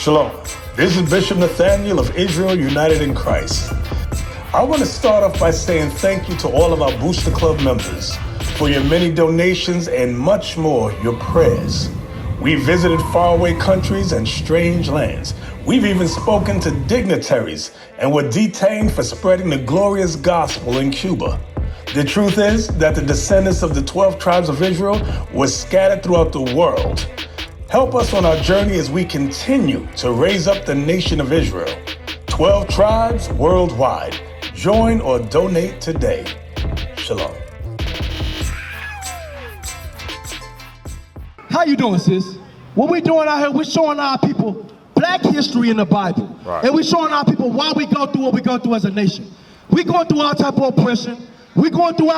Shalom. This is Bishop Nathaniel of Israel United in Christ. I want to start off by saying thank you to all of our Booster Club members for your many donations and much more, your prayers. We visited faraway countries and strange lands. We've even spoken to dignitaries and were detained for spreading the glorious gospel in Cuba. The truth is that the descendants of the 12 tribes of Israel were scattered throughout the world. Help us on our journey as we continue to raise up the nation of Israel. 12 tribes worldwide. Join or donate today. Shalom. How you doing, sis? What we doing out here, we're showing our people black history in the Bible. Right. And we're showing our people why we go through what we go through as a nation. We're going through all type of oppression. We've been going through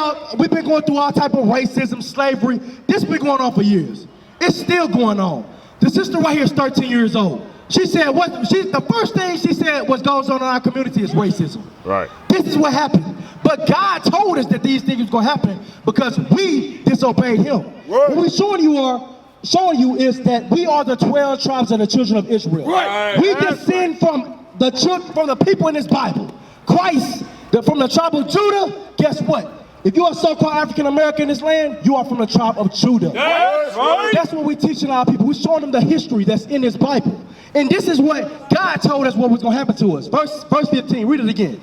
all type of racism, slavery. This been going on for years. It's still going on. The sister right here is 13 years old. She said the first thing she said what goes on in our community is racism. Right. This is what happened. But God told us that these things was gonna happen because we disobeyed him. Right. What we're showing you is that we are the 12 tribes of the children of Israel. Right. We descend from the people in this Bible. Christ, from the tribe of Judah, guess what? If you are so-called African American in this land, you are from the tribe of Judah. Yes, right. That's what we're teaching our people. We're showing them the history that's in this Bible. And this is what God told us what was going to happen to us. Verse 15, read it again.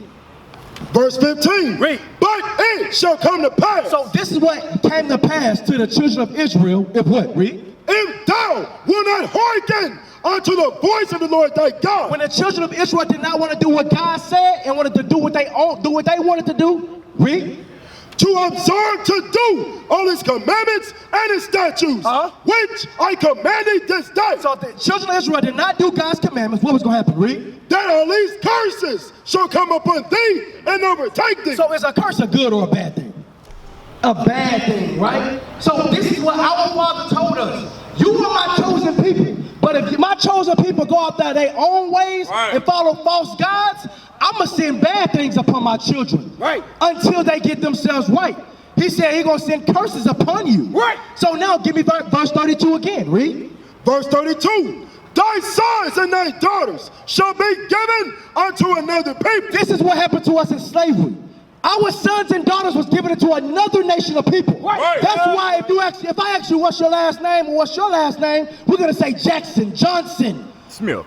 Verse 15, read. But it shall come to pass. So this is what came to pass to the children of Israel, if what, read? If thou wilt not hearken unto the voice of the Lord thy God. When the children of Israel did not want to do what God said and wanted to do what they wanted to do, read. To observe to do all his commandments and his statutes, which I commanded this day. So the children of Israel did not do God's commandments. What was going to happen, read? That at least curses shall come upon thee and overtake thee. So is a curse a good or a bad thing? A bad thing, right? So this is what our Father told us. You are my chosen people. But if my chosen people go out there their own ways and follow false gods, I'm going to send bad things upon my children. Right. Until they get themselves right. He said he's going to send curses upon you. Right. So now give me verse 32 again. Read. Verse 32. Thy sons and thy daughters shall be given unto another people. This is what happened to us in slavery. Our sons and daughters was given to another nation of people. Right. That's why if I ask you what's your last name or what's your last name, we're going to say Jackson, Johnson, Smith,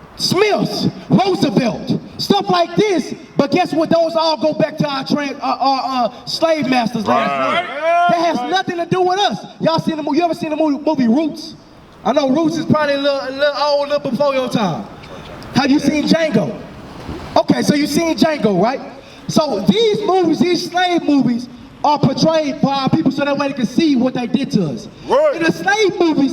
Roosevelt, stuff like this. But guess what? Those all go back to our slave masters last name. That has nothing to do with us. Y'all seen the movie? You ever seen the movie Roots? I know Roots is probably a little old, a little before your time. Have you seen Django? Okay, so you've seen Django, right? So these movies, these slave movies, are portrayed for our people so that way they can see what they did to us. Right. In the slave movies,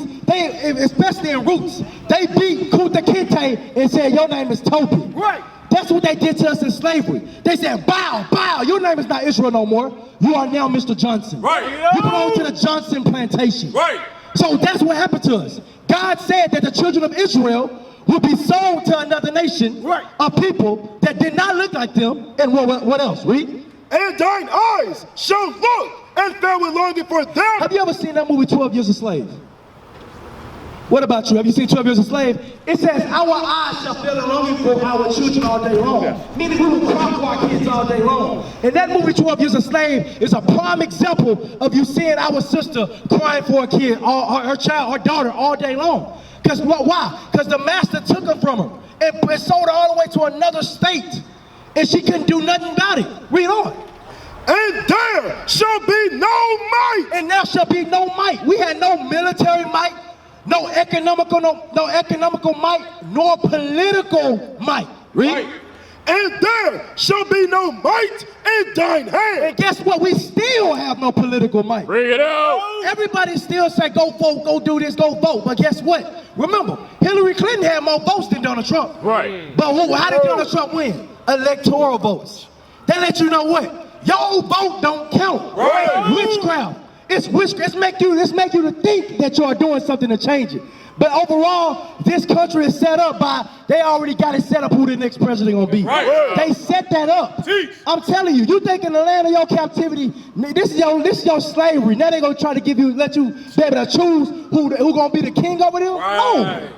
especially in Roots, they beat Kunta Kinte and said, your name is Toby. Right. That's what they did to us in slavery. They said, bow, your name is not Israel no more. You are now Mr. Johnson. Right. You belong to the Johnson plantation. Right. So that's what happened to us. God said that the children of Israel would be sold to another nation of people that did not look like them. And what else? Read. And thine eyes shall look and fell with longing for them. Have you ever seen that movie 12 Years a Slave? What about you? Have you seen 12 Years a Slave? It says our eyes shall feel the longing for our children all day long. Meaning we will cry for our kids all day long. And that movie 12 Years a Slave is a prime example of you seeing our sister crying for a kid, her child, her daughter all day long. Because why? Because the master took her from her and sold her all the way to another state. And she couldn't do nothing about it. Read on. And there shall be no might. And there shall be no might. We had no military might, no economical might, nor political might. Read. Right. And there shall be no might in thine hand. And guess what? We still have no political might. Bring it out. Everybody still say, go vote, go do this, go vote. But guess what? Remember, Hillary Clinton had more votes than Donald Trump. Right. But how did Donald Trump win? Electoral votes. That let you know what? Your vote don't count. Right. Witchcraft. It's witchcraft. It's make you to think that you are doing something to change it. But overall, this country is set up by, they already got it set up who the next president gonna be. Right. They set that up. Jeez. I'm telling you, you think in the land of your captivity, this is your slavery. Now they gonna try to let you be able to choose who gonna be the king over there? Right.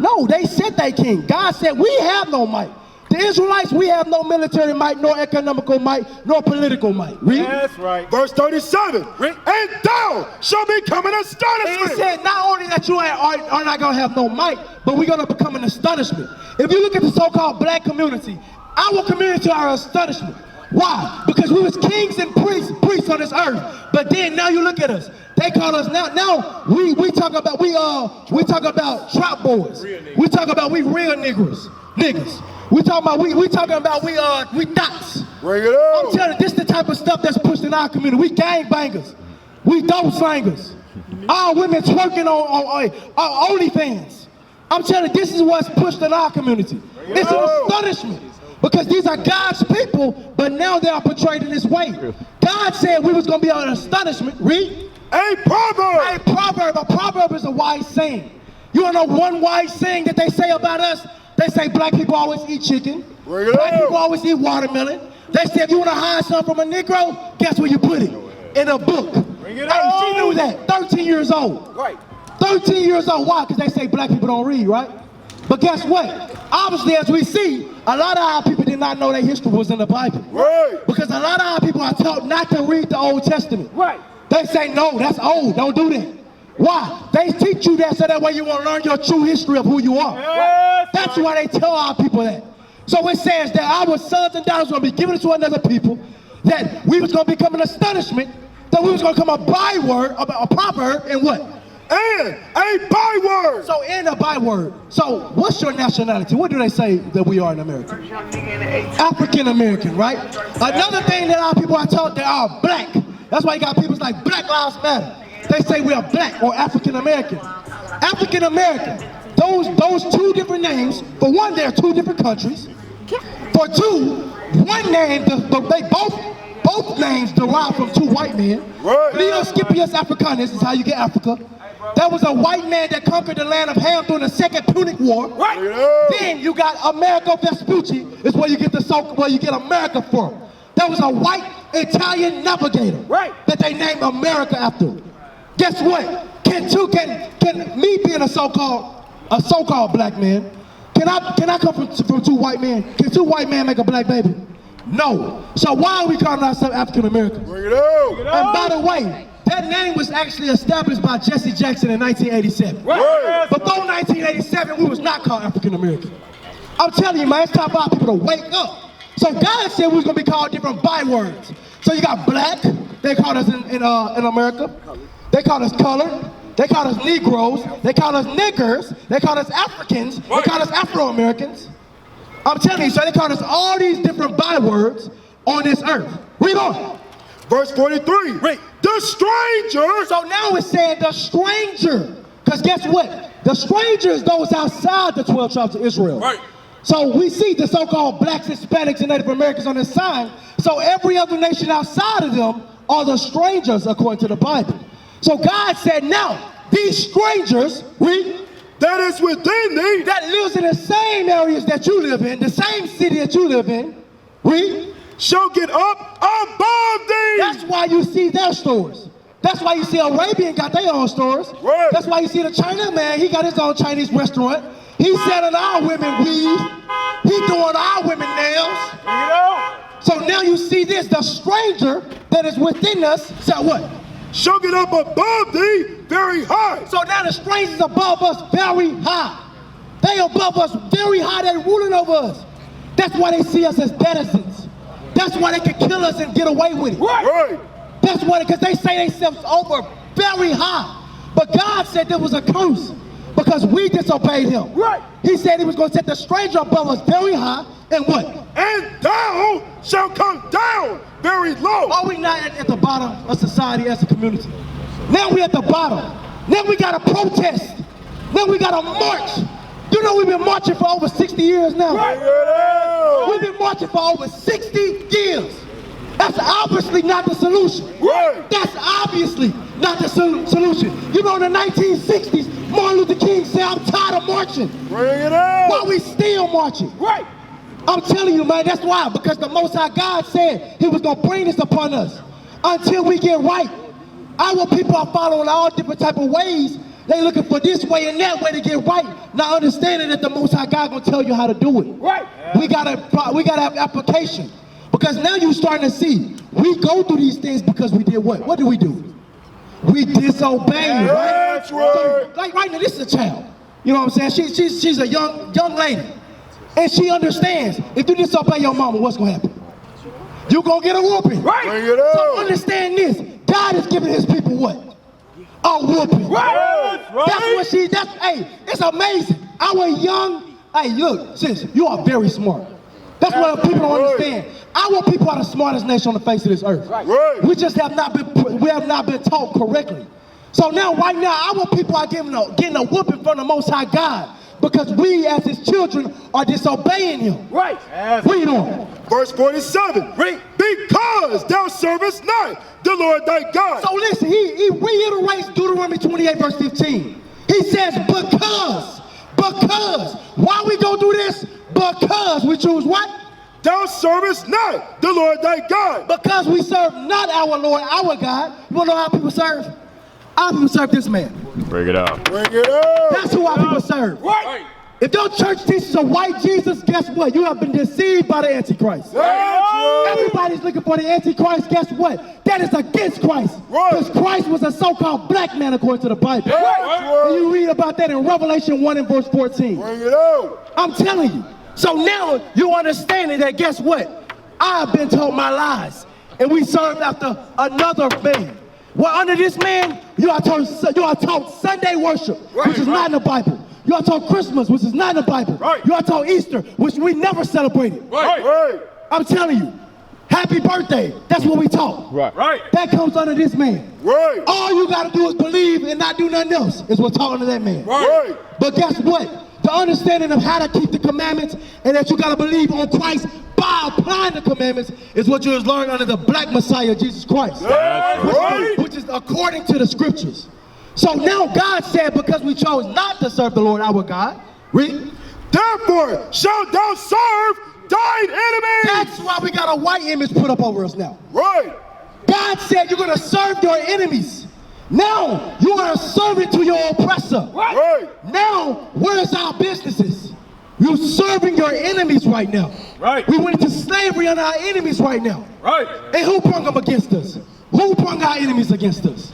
No, they said they king. God said we have no might. The Israelites, we have no military might, nor economical might, nor political might. Read. That's right. Verse 37. Read. And thou shalt become an astonishment. He said not only that you are not going to have no might, but we're going to become an astonishment. If you look at the so-called black community, our community are an astonishment. Why? Because we was kings and priests on this earth. But then now you look at us. They call us now we talk about we talk about trap boys. We talk about we real niggas. We talking about we dots. Bring it up. I'm telling you, this is the type of stuff that's pushed in our community. We gang bangers. We dope slangers. Our women twerking on OnlyFans. I'm telling you, this is what's pushed in our community. It's an astonishment. Because these are God's people, but now they are portrayed in this way. God said we was going to be an astonishment. Read. A proverb. A proverb is a wise saying. You want to know one wise saying that they say about us? They say black people always eat chicken. Black people always eat watermelon. They say if you want to hide something from a Negro, guess where you put it? In a book. Hey, she knew that. 13 years old. Right. 13 years old. Why? Because they say black people don't read, right? But guess what? Obviously, as we see, a lot of our people did not know their history was in the Bible. Right. Because a lot of our people are taught not to read the Old Testament. Right. They say, no, that's old. Don't do that. Why? They teach you that so that way you won't learn your true history of who you are. Yes, that's why they tell our people that. So it says that our sons and daughters will be given to another people, that we was going to become an astonishment, that we was going to become a byword, a proverb, and what? And a byword. So and a byword. So what's your nationality? What do they say that we are in America? African American, right? Another thing that our people are taught, they are black. That's why you got people like Black Lives Matter. They say we are black or African American. African American. Those two different names. For one, they're two different countries. For two, one name, they both names derive from two white men. Right. Leo Scipius Africanus is how you get Africa. That was a white man that conquered the land of Ham during the Second Punic War. Right. Then you got Amerigo Vespucci, is where you get America from. That was a white Italian navigator. Right. That they named America after. Guess what? Can me being a so-called black man, can I come from two white men? Can two white men make a black baby? No. So why are we calling ourselves African Americans? Bring it out. And by the way, that name was actually established by Jesse Jackson in 1987. Right. Before 1987, we was not called African American. I'm telling you, man, it's time for our people to wake up. So God said we was gonna be called different bywords. So you got black, they called us in America. They called us colored. They called us Negroes. They called us niggers. They called us Africans. They called us Afro-Americans. I'm telling you, so they called us all these different bywords on this earth. Read on. Verse 43. Read. The stranger. So now it's saying the stranger. Because guess what? The stranger is those outside the 12 tribes of Israel. Right. So we see the so-called blacks, Hispanics, and Native Americans on this sign. So every other nation outside of them are the strangers according to the Bible. So God said, now, these strangers, read, that is within thee, that lives in the same areas that you live in, the same city that you live in, read, shall get up above thee. That's why you see their stores. That's why you see Arabian got their own stores. Right. That's why you see the China man, he got his own Chinese restaurant. He's selling our women weave. He doing our women nails. You know? So now you see this, the stranger that is within us, said what? Shall get up above thee very high. So now the strangers above us very high. They above us very high, they're ruling over us. That's why they see us as denizens. That's why they can kill us and get away with it. Right. That's why, because they say themselves over very high. But God said there was a curse because we disobeyed him. Right. He said he was going to set the stranger above us very high, and what? And thou shalt come down very low. Are we not at the bottom of society as a community? Now we at the bottom. Now we got to protest. Now we got to march. You know we've been marching for over 60 years now. Right. We've been marching for over 60 years. That's obviously not the solution. Right. That's obviously not the solution. You know, in the 1960s, Martin Luther King said, I'm tired of marching. Bring it out. Why we still marching? Right. I'm telling you, man, that's why. Because the Most High God said he was going to bring this upon us until we get right. Our people are following all different type of ways They looking for this way and that way to get right. Not understanding that the Most High God gonna tell you how to do it. Right. We gotta have application. Because now you're starting to see, we go through these things because we did what? What do? We disobey, right? That's right. So, like right now, this is a child. You know what I'm saying? She's a young lady. And she understands, if you disobey your mama, what's gonna happen? You're gonna get a whooping. Right. Bring it up. So understand this, God is giving his people what? A whooping. Right. That's what hey, it's amazing. Our young, hey, look, sis, you are very smart. That's what people don't understand. Our people are the smartest nation on the face of this earth. Right. We just have not been taught correctly. So now, right now, our people are getting a whooping from the Most High God because we, as his children, are disobeying him. Right. Read on. Verse 47. Read. Because thou servest not the Lord thy God. So listen, he reiterates Deuteronomy 28, verse 15. He says, because. Why we go do this? Because we choose what? Thou servest not the Lord thy God. Because we serve not our Lord, our God. You want to know how people serve? Our people serve this man. Bring it out. Bring it up. That's who our people serve. Right. If your church teaches a white Jesus, guess what? You have been deceived by the Antichrist. That's right. Everybody's looking for the Antichrist. Guess what? That is against Christ. Right. Because Christ was a so-called black man according to the Bible. That's right. And you read about that in Revelation 1 and verse 14. Bring it up. I'm telling you. So now you understanding that guess what? I've been told my lies. And we served after another man. Well, under this man, you are taught Sunday worship, which is not in the Bible. You are taught Christmas, which is not in the Bible. Right. You are taught Easter, which we never celebrated. Right. I'm telling you, happy birthday. That's what we taught. Right. That comes under this man. Right. All you got to do is believe and not do nothing else is what's taught under that man. Right. But guess what? The understanding of how to keep the commandments and that you got to believe on Christ by applying the commandments is what you learn under the black Messiah, Jesus Christ. That's right. Which is according to the scriptures. So now God said, because we chose not to serve the Lord our God, read. Therefore shalt thou serve thine enemies. That's why we got a white image put up over us now. Right. God said you're going to serve your enemies. Now you are a servant to your oppressor. Right. Now, where's our businesses? You're serving your enemies right now. Right. We went into slavery on our enemies right now. Right. And who brung them against us? Who brung our enemies against us?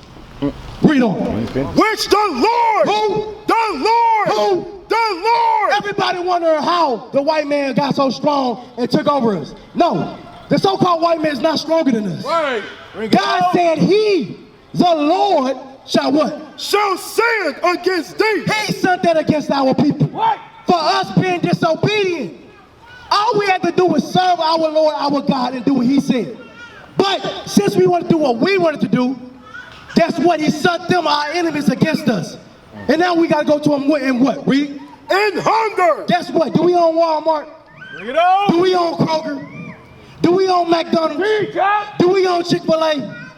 Read on. Which the Lord. Who? The Lord. Who? The Lord. Everybody wondering how the white man got so strong and took over us. No, the so-called white man is not stronger than us. Right. God said he, the Lord, shall what? Shall send against thee. He sent that against our people. Right. For us being disobedient. All we had to do was serve our Lord, our God, and do what he said. But since we want to do what we wanted to do, that's what he sent them, our enemies, against us. And now we got to go to them in what? Read. In hunger. Guess what? Do we own Walmart? Bring it on. Do we own Kroger? Do we own McDonald's? Read, Cap. Do we own Chick-fil-A?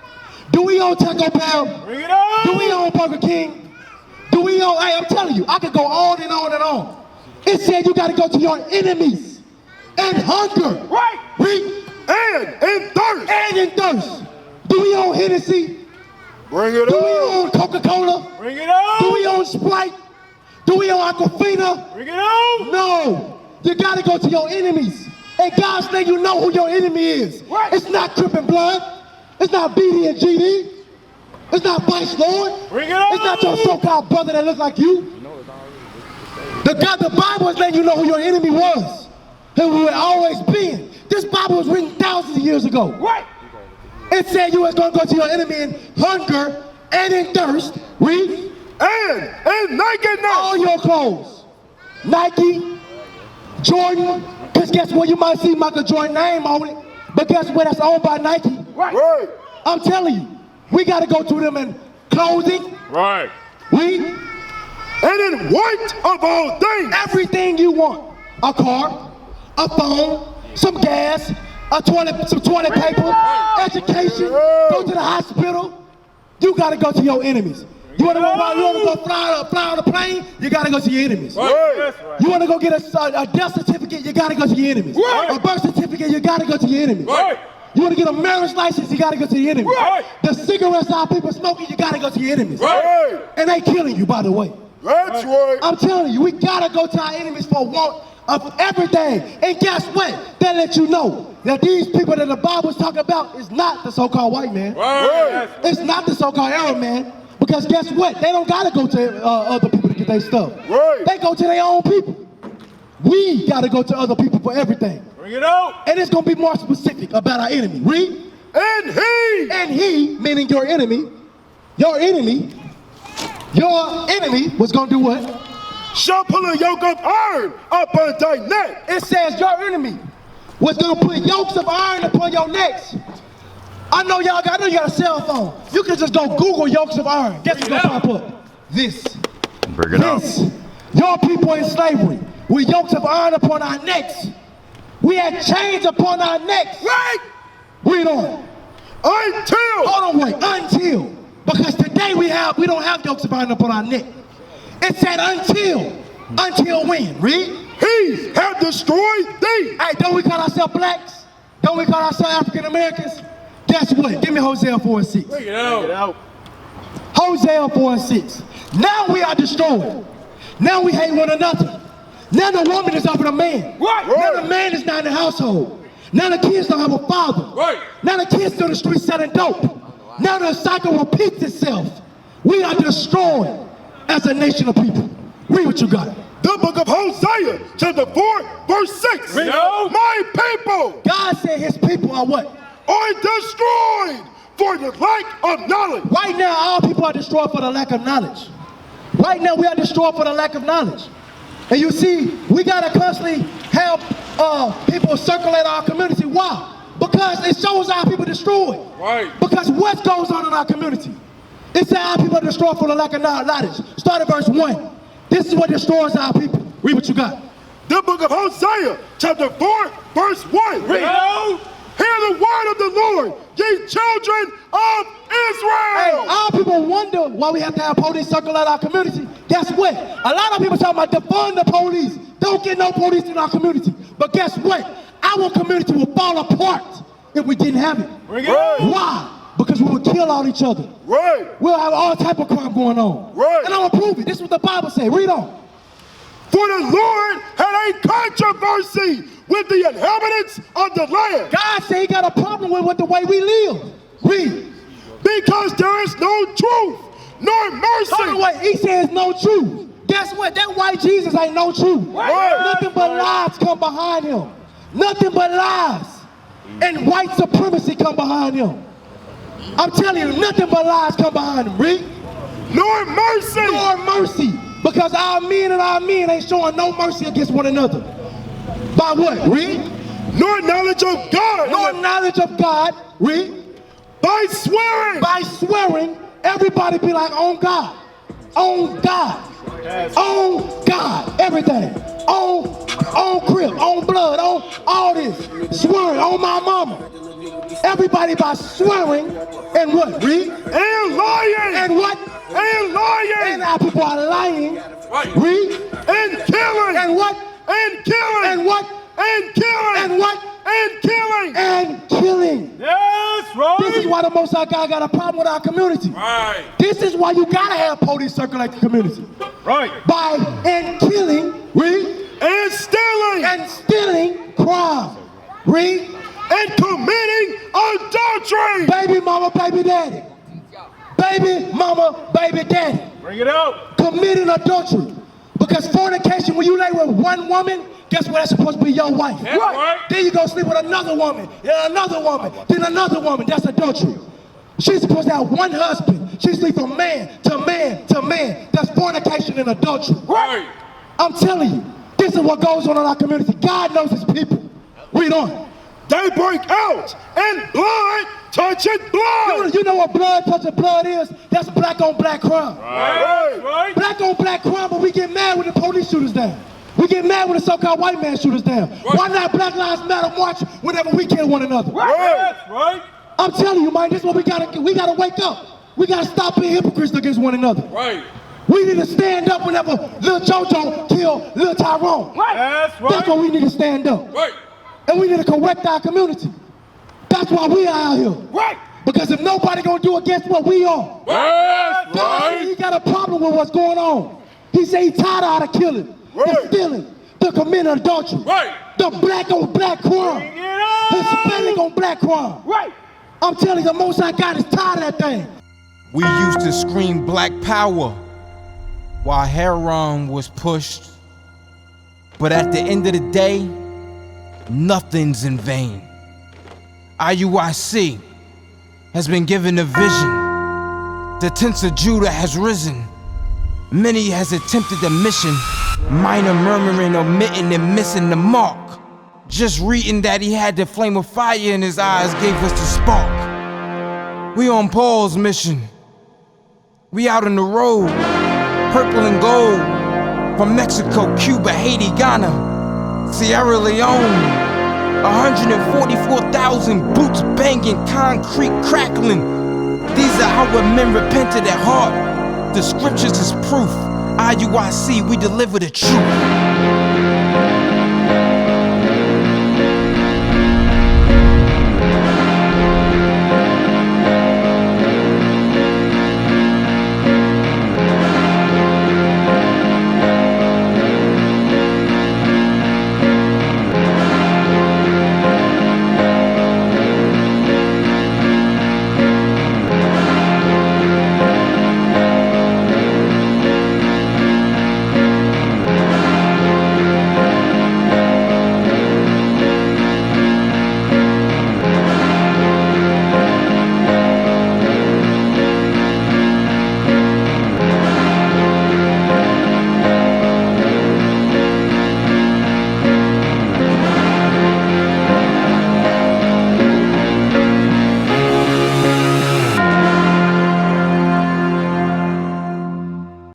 Do we own Taco Bell? Bring it on. Do we own Burger King? Do we own, hey, I'm telling you, I could go on and on and on. It said you got to go to your enemies and hunger. Right. Read. And in thirst. And in thirst. Do we own Hennessy? Bring it Do we up. own Coca-Cola? Bring it on. Do we own Sprite? Do we own Aquafina? Bring it on. No. You got to go to your enemies. And God's letting you know who your enemy is. Right. It's not Crip and Blood. It's not BD and GD. It's not Vice Lord. Bring it on. It's not your so-called brother that looks like you. The Bible is letting you know who your enemy was. Who it always been. This Bible was written thousands of years ago. Right. It said you was going to go to your enemy in hunger and in thirst. Read. And nakedness. All your clothes. Nike, Jordan. Because guess what? You might see Michael Jordan name on it. But guess what? That's owned by Nike. Right. Right. I'm telling you. We got to go to them in clothing. Right. Read. And in want of all things. Everything you want. A car, a phone, some gas, some toilet paper, education, go to the hospital. You gotta go to your enemies. You wanna go fly on a plane? You gotta go to your enemies. Right. That's right. You wanna go get a death certificate? You gotta go to your enemies. Right. A birth certificate? You gotta go to your enemies. Right. You want to get a marriage license, you got to go to the enemies. Right. The cigarettes our people smoking, you got to go to your enemies. Right. And they killing you, by the way. That's right. I'm telling you, we got to go to our enemies for want of everything. And guess what? They let you know that these people that the Bible's talking about is not the so-called white man. Right. It's not the so-called Arab man. Because guess what? They don't got to go to other people to get their stuff. Right. They go to their own people. We got to go to other people for everything. Bring it out. And it's going to be more specific about our enemy. Read. And he, meaning your enemy was going to do what? shall pull a yoke of iron upon thy neck. It says your enemy was going to put yokes of iron upon your necks. I know you got a cell phone. You can just go Google yokes of iron. Guess what's going to pop up? This. Bring it up. Your people in slavery with yokes of iron upon our necks. We had chains upon our necks. Right. Read on. Hold on, wait. Until. Because today we don't have yokes of iron upon our neck. It said until. Until when? Read. He have destroyed thee. Hey, don't we call ourselves blacks? Don't we call ourselves African Americans? Guess what? Give me Hosea 4 and 6. Bring it out. Hosea 4 and 6. Now we are destroyed. Now we hate one another. Now the woman is over the man. Right. Now the man is not in the household. Now the kids don't have a father. Right. Now the kids still in the street selling dope. Now the cycle repeats itself. We are destroyed as a nation of people. Read what you got. The book of Hosea, chapter 4, verse 6. Read out. My people God said his people are what? are destroyed for the lack of knowledge. Right now, our people are destroyed for the lack of knowledge. Right now, we are destroyed for the lack of knowledge. And you see, we gotta constantly have people circulate our community. Why? Because it shows our people destroyed. Right. Because what goes on in our community? It says our people are destroyed for the lack of knowledge. Start at verse 1. This is what destroys our people. Read what you got. The book of Hosea, chapter 4, verse 1. Bring it out. Hear the word of the Lord, ye children of Hey, Israel. our people wonder why we have to have police circulate our community. Guess what? A lot of people talking about defund the police. Don't get no police in our community. But guess what? Our community will fall apart if we didn't have it. Bring it out. Why? Because we will kill all each other. Right. We'll have all type of crime going on. Right. And I'm gonna prove it. This is what the Bible says. Read on. For the Lord had a controversy with the inhabitants of the land. God said he got a problem with the way we live. Read. Because there is no truth nor mercy. Hold on, wait. He says no truth. Guess what? That white Jesus ain't no truth. Right. Nothing but lies come behind him. Nothing but lies. And white supremacy come behind him. I'm telling you, nothing but lies come behind him. Read. Nor mercy. Nor mercy. Because our men ain't showing no mercy against one another. By what? Read. Nor knowledge of God. Nor knowledge of God. Read. By swearing. By swearing, everybody be like, on God. On God. On God. Everything. On crib. On blood. On all this. Swearing. On my mama. Everybody by swearing and what? Read. And lying. And what? And lying. And our people are lying. Right. Read. And killing. And what? And killing. And what? And killing. And what? And killing. And killing. Yes, right. This is why the Most High God got a problem with our community. Right. This is why you gotta have police circulate the community. Right. By and killing, read, And stealing. and stealing crime. Read, And committing adultery. baby mama, baby daddy. Baby mama, baby daddy. Bring it out. Committing adultery. Because fornication, when you lay with one woman, guess what? That's supposed to be your wife. That's right. Then you go sleep with another woman, then another woman, then another woman. That's adultery. She's supposed to have one husband. She sleep from man to man to man. That's fornication and adultery. Right. I'm telling you, this is what goes on in our community. God knows his people. Read on. They break out, and blood touching blood. You know what blood touching blood is? That's black on black crime. Right. Right. Black on black crime, but we get mad when the police shoot us down. We get mad when the so-called white man shoot us down. Why not Black Lives Matter march whenever we kill one another? Right. Right. I'm telling you, man, this is what we gotta wake up. We gotta stop being hypocrites against one another. Right. We need to stand up whenever Lil JoJo kill Lil Tyrone. That's right. That's what we need to stand up. Right. And we need to correct our community. That's why we are out here. Right. Because if nobody gonna do against what we are, That's God said he got a problem with what's going on. He said he's tired of all the killing, the Right. stealing, the committing adultery, Right. the black on black crime, Bring it on. Hispanic on black crime. Right. I'm telling you, the Most High God is tired of that thing. We used to scream black power while Heron was pushed. But at the end of the day, nothing's in vain. IUIC has been given a vision. The tents of Judah has risen. Many has attempted the mission, minor murmuring, omitting, and missing the mark. Just reading that he had the flame of fire in his eyes gave us the spark. We on Paul's mission. We out on the road, purple and gold, from Mexico, Cuba, Haiti, Ghana, Sierra Leone. 144,000 boots banging, concrete crackling. These are our men repented at heart. The scriptures is proof. IUIC, we deliver the truth.